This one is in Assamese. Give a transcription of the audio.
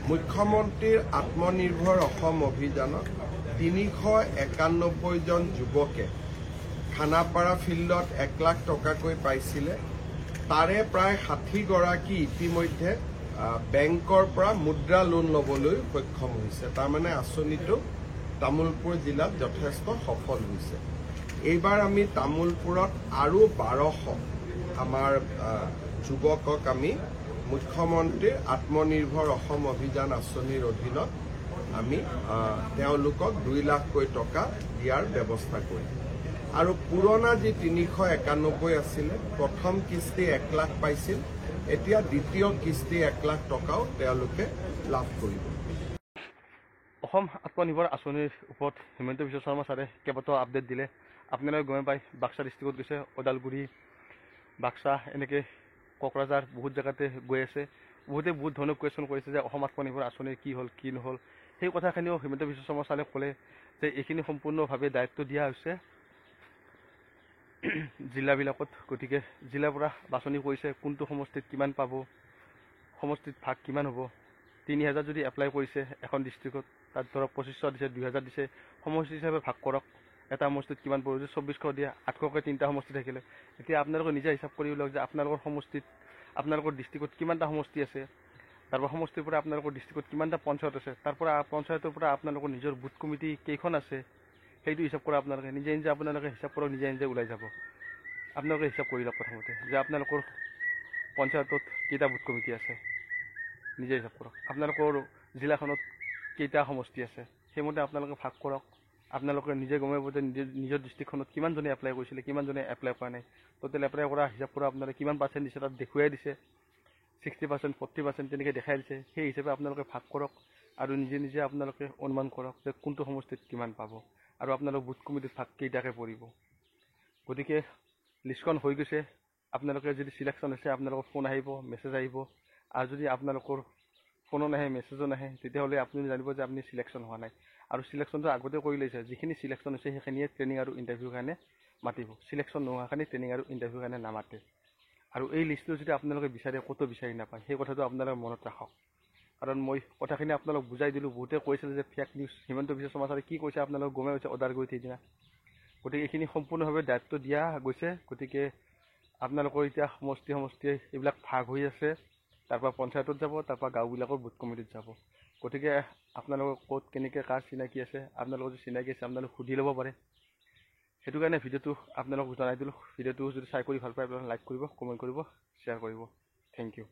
মুখ্যমন্ত্ৰীৰ আত্মনিৰ্ভৰ অসম অভিযানত 391 জন যুৱকে খানাপাৰা ফিল্ডত 1 লাখ টকাকৈ পাইছিলে। তাৰে প্ৰায় 60 গৰাকী ইতিমধ্যে বেংকৰ পৰা মুদ্ৰা লোন ল'বলৈ সক্ষম হৈছে। তাৰমানে আঁচনিটো তামুলপুৰ জিলাত যথেষ্ট সফল হৈছে। এইবাৰ আমি তামুলপুৰত আৰু 1200 আমাৰ যুৱকক আমি মুখ্যমন্ত্ৰীৰ আত্মনিৰ্ভৰ অসম অভিযান আঁচনিৰ অধীনত আমি তেওঁলোকক 2 লাখকৈ টকা দিয়াৰ ব্যৱস্থা কৰিম। আৰু পুৰণা যি 391 আছিলে, প্ৰথম কিস্তি 1 লাখ পাইছিল, এতিয়া দ্বিতীয় কিস্তি 1 লাখ টকাও তেওঁলোকে লাভ কৰিব। অসম আত্মনিৰ্ভৰ আঁচনিৰ ওপৰত হিমন্ত বিশ্ব শৰ্মা ছাৰে কেইবাটাও আপডেট দিলে। আপোনালোকে গমে পায়, বাক্সা ডিষ্ট্ৰিক্টত গৈছে, ওদালগুৰি, বাক্সা, এনেকৈ কোকৰাঝাৰ বহুত জেগাতে গৈ আছে। বহুতে বহুত ধৰণৰ কুৱেশ্যন কৰিছে যে অসম আত্মনিৰ্ভৰ আঁচনিৰ কি হ'ল কি নহ'ল। সেই কথাখিনিও হিমন্ত বিশ্ব শৰ্মা ছাৰে ক'লে যে এইখিনি সম্পূৰ্ণভাৱে দায়িত্ব দিয়া হৈছে জিলাবিলাকত। গতিকে জিলাৰ পৰা বাছনি কৰিছে কোনটো সমষ্টিত কিমান পাব, সমষ্টিত ভাগ কিমান হ'ব। 3000 যদি এপ্লাই কৰিছে এখন ডিষ্ট্ৰিক্টত, তাত ধৰক 2500 দিছে, 2000 দিছে, সমষ্টি হিচাপে ভাগ কৰক। এটা সমষ্টিত কিমান পৰিব, যদি 2400 দিয়ে 800কৈ 3টা সমষ্টি থাকিলে, এতিয়া আপোনালোকে নিজে হিচাপ কৰি লওক যে আপোনালোকৰ সমষ্টিত, আপোনালোকৰ ডিষ্ট্ৰিক্টত কিমানটা সমষ্টি আছে, তাৰপৰা সমষ্টিৰ পৰা আপোনালোকৰ ডিষ্ট্ৰিক্টত কিমানটা পঞ্চায়ত আছে, তাৰপৰা পঞ্চায়তৰ পৰা আপোনালোকৰ নিজৰ বুথ কমিটি কেইখন আছে, সেইটো হিচাপ কৰা। আপোনালোকে নিজে নিজে আপোনালোকে হিচাপ কৰক, নিজে নিজে ওলাই যাব। আপোনালোকে হিচাপ কৰি লওক প্ৰথমতে যে আপোনালোকৰ পঞ্চায়তত কেইটা বুথ কমিটি আছে, নিজে হিচাপ কৰক। আপোনালোকৰ জিলাখনত কেইটা সমষ্টি আছে, সেইমতে আপোনালোকে ভাগ কৰক। আপোনালোকে নিজে গমে পাব যে নিজৰ ডিষ্ট্ৰিক্টখনত কিমানজনে এপ্লাই কৰিছিলে, কিমানজনে এপ্লাই কৰা নাই। টোটেল এপ্লাই কৰা হিচাপ কৰা আপোনালোকে কিমান পাৰ্চেণ্ট দিছে, তাত দেখুৱাই দিছে 60%, 40% তেনেকৈ দেখাই দিছে। সেই হিচাপে আপোনালোকে ভাগ কৰক আৰু নিজে নিজে আপোনালোকে অনুমান কৰক যে কোনটো সমষ্টিত কিমান পাব আৰু আপোনালোকৰ বুথ কমিটিত ভাগ কেইটাকৈ পৰিব। গতিকে লিষ্টখন হৈ গৈছে। আপোনালোকে যদি চিলেকশ্যন হৈছে আপোনালোকৰ ফোন আহিব, মেছেজ আহিব। আৰু যদি আপোনালোকৰ ফোনো নাহে, মেছেজো নাহে, তেতিয়াহ'লে আপুনি জানিব যে আপুনি চিলেকশ্যন হোৱা নাই। আৰু চিলেকশ্যনটো আগতে কৰি লৈছে। যিখিনি চিলেকশ্যন হৈছে সেইখিনিয়ে ট্ৰেইনিং আৰু ইণ্টাৰভিউৰ কাৰণে মাতিব। চিলেকশ্যন নোহোৱাখিনি ট্ৰেইনিং আৰু ইণ্টাৰভিউৰ কাৰণে নামাতে। আৰু এই লিষ্টটো যদি আপোনালোকে বিচাৰে, ক'তো বিচাৰি নাপায়, সেই কথাটো আপোনালোকে মনত ৰাখক। কাৰণ মই কথাখিনি আপোনালোক বুজাই দিলোঁ। বহুতে কৈছিল যে ফেক নিউজ, হিমন্ত বিশ্ব শৰ্মা ছাৰে কি কৈছে আপোনালোক গমে পাইছে ওদালগুৰিত সেইদিনা। গতিকে এইখিনি সম্পূৰ্ণভাৱে দায়িত্ব দিয়া গৈছে। গতিকে আপোনালোকৰ এতিয়া সমষ্টি এইবিলাক ভাগ হৈ আছে। তাৰপৰা পঞ্চায়তত যাব, তাৰপৰা গাঁওবিলাকৰ বুথ কমিটিত যাব। গতিকে আপোনালোকৰ ক'ত কেনেকৈ কাৰ চিনাকি আছে, আপোনালোকৰ যদি চিনাকি আছে আপোনালোকে সুধি ল'ব পাৰে। সেইটো কাৰণে ভিডিঅ'টো আপোনালোকক জনাই দিলোঁ। ভিডিঅ'টো যদি চাই কৰি ভাল পায় আপোনালোকে লাইক কৰিব, কমেণ্ট কৰিব, শ্বেয়াৰ কৰিব। Thank U.